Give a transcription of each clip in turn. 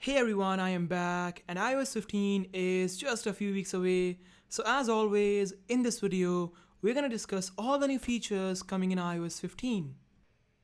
Hey everyone, I am back and iOS 15 is just a few weeks away. So as always, in this video, we're going to discuss all the new features coming in iOS 15.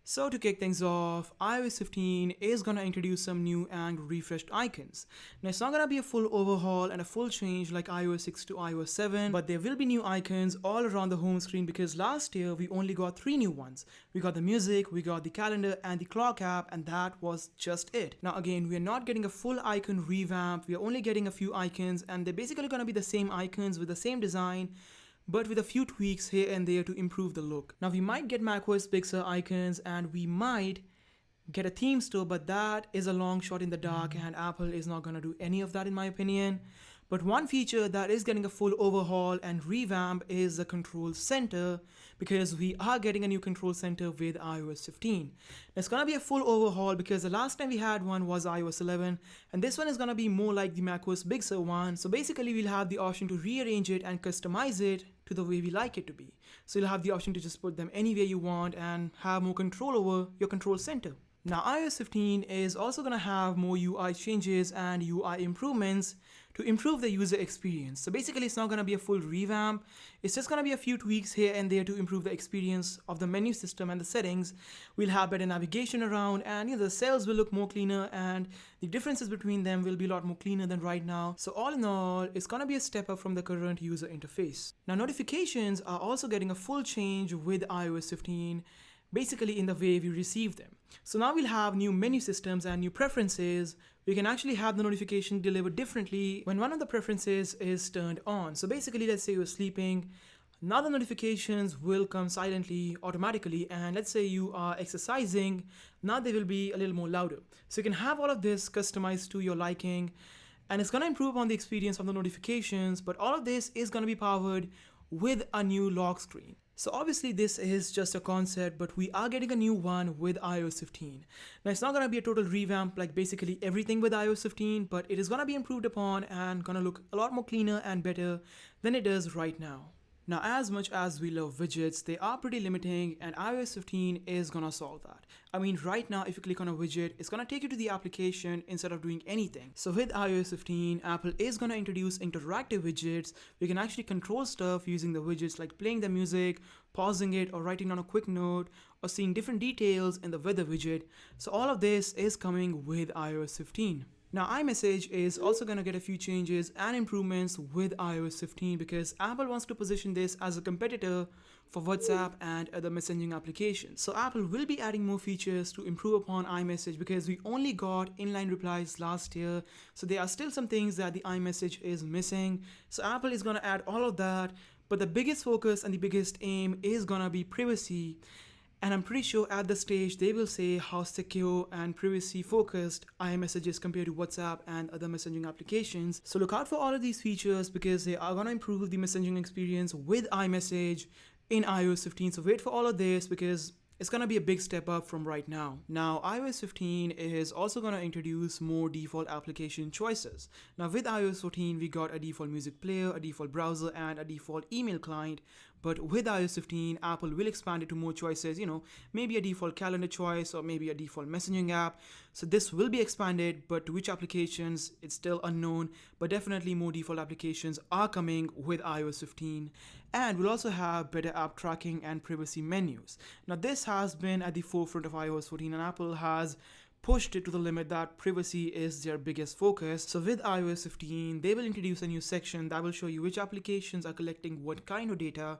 So to kick things off, iOS 15 is going to introduce some new and refreshed icons. Now it's not going to be a full overhaul and a full change like iOS 6 to iOS 7, but there will be new icons all around the home screen because last year we only got 3 new ones. We got the music, we got the calendar and the clock app, and that was just it. Now again, we are not getting a full icon revamp, we are only getting a few icons and they're basically going to be the same icons with the same design, but with a few tweaks here and there to improve the look. Now we might get macOS Big Sur icons and we might get a theme store, but that is a long shot in the dark and Apple is not going to do any of that in my opinion. But one feature that is getting a full overhaul and revamp is the control center, because we are getting a new control center with iOS 15. It's going to be a full overhaul because the last time we had one was iOS 11 and this one is going to be more like the macOS Big Sur one. So basically we'll have the option to rearrange it and customize it to the way we like it to be. So you'll have the option to just put them anywhere you want and have more control over your control center. Now iOS 15 is also going to have more UI changes and UI improvements to improve the user experience. So basically it's not going to be a full revamp, it's just going to be a few tweaks here and there to improve the experience of the menu system and the settings. We'll have better navigation around and the cells will look more cleaner and the differences between them will be a lot more cleaner than right now. So all in all, it's going to be a step up from the current user interface. Now notifications are also getting a full change with iOS 15, basically in the way we receive them. So now we'll have new menu systems and new preferences. We can actually have the notification delivered differently when one of the preferences is turned on. So basically, let's say you're sleeping, now the notifications will come silently automatically, and let's say you are exercising, now they will be a little more louder. So you can have all of this customized to your liking, and it's going to improve on the experience of the notifications, but all of this is going to be powered with a new lock screen. So obviously this is just a concept, but we are getting a new one with iOS 15. Now it's not going to be a total revamp like basically everything with iOS 15, but it is going to be improved upon and going to look a lot more cleaner and better than it does right now. Now as much as we love widgets, they are pretty limiting and iOS 15 is gonna solve that. I mean right now if you click on a widget, it's gonna take you to the application instead of doing anything. So with iOS 15, Apple is gonna introduce interactive widgets. We can actually control stuff using the widgets like playing the music, pausing it or writing down a quick note or seeing different details in the weather widget. So all of this is coming with iOS 15. Now iMessage is also going to get a few changes and improvements with iOS 15 because Apple wants to position this as a competitor for WhatsApp and other messaging applications. So Apple will be adding more features to improve upon iMessage because we only got inline replies last year. So there are still some things that the iMessage is missing. So Apple is going to add all of that, but the biggest focus and the biggest aim is going to be privacy. And I'm pretty sure at the stage they will say how secure and privacy focused iMessage is compared to WhatsApp and other messaging applications. So look out for all of these features because they are going to improve the messaging experience with iMessage in iOS 15. So wait for all of this because it's going to be a big step up from right now. Now, iOS 15 is also going to introduce more default application choices. Now, with iOS 14, we got a default music player, a default browser, and a default email client. But with iOS 15, Apple will expand it to more choices, maybe a default calendar choice or maybe a default messaging app. So this will be expanded, but to which applications, it's still unknown. But definitely more default applications are coming with iOS 15. And we'll also have better app tracking and privacy menus. Now this has been at the forefront of iOS 14 and Apple has pushed it to the limit that privacy is their biggest focus. So with iOS 15, they will introduce a new section that will show you which applications are collecting what kind of data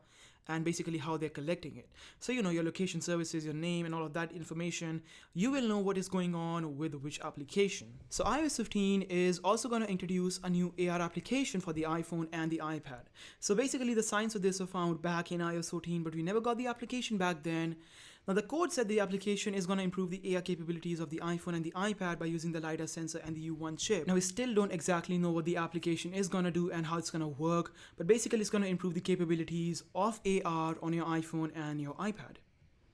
and basically how they're collecting it. So your location services, your name and all of that information, you will know what is going on with which application. So iOS 15 is also going to introduce a new AR application for the iPhone and the iPad. So basically the signs of this were found back in iOS 14, but we never got the application back then. Now the code said the application is going to improve the AR capabilities of the iPhone and the iPad by using the LiDAR sensor and the U1 chip. Now we still don't exactly know what the application is going to do and how it's going to work, but basically it's going to improve the capabilities of AR on your iPhone and your iPad.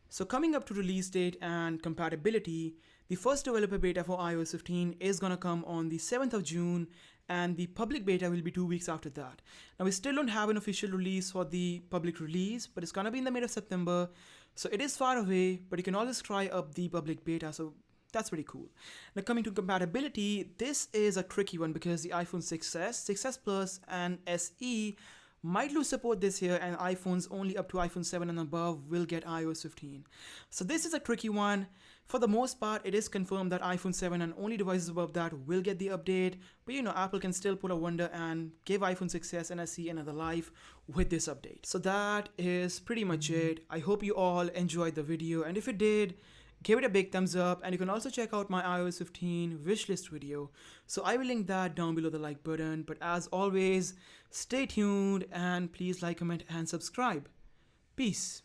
So coming up to release date and compatibility, the first developer beta for iOS 15 is going to come on the 7th of June and the public beta will be 2 weeks after that. Now we still don't have an official release for the public release, but it's going to be in the mid of September. So it is far away, but you can always try up the public beta. So That's pretty cool. Now coming to compatibility, this is a tricky one because the iPhone 6s, 6s Plus, and SE might lose support this year, and iPhones only up to iPhone 7 and above will get iOS 15. So this is a tricky one. For the most part, it is confirmed that iPhone 7 and only devices above that will get the update, but Apple can still pull a wonder and give iPhone 6s and SE another life with this update. So that is pretty much it. I hope you all enjoyed the video, and if you did, give it a big thumbs up, and you can also check out my iOS 15 wishlist video. So I will link that down below the like button. But as always, stay tuned and please like, comment, and subscribe. Peace.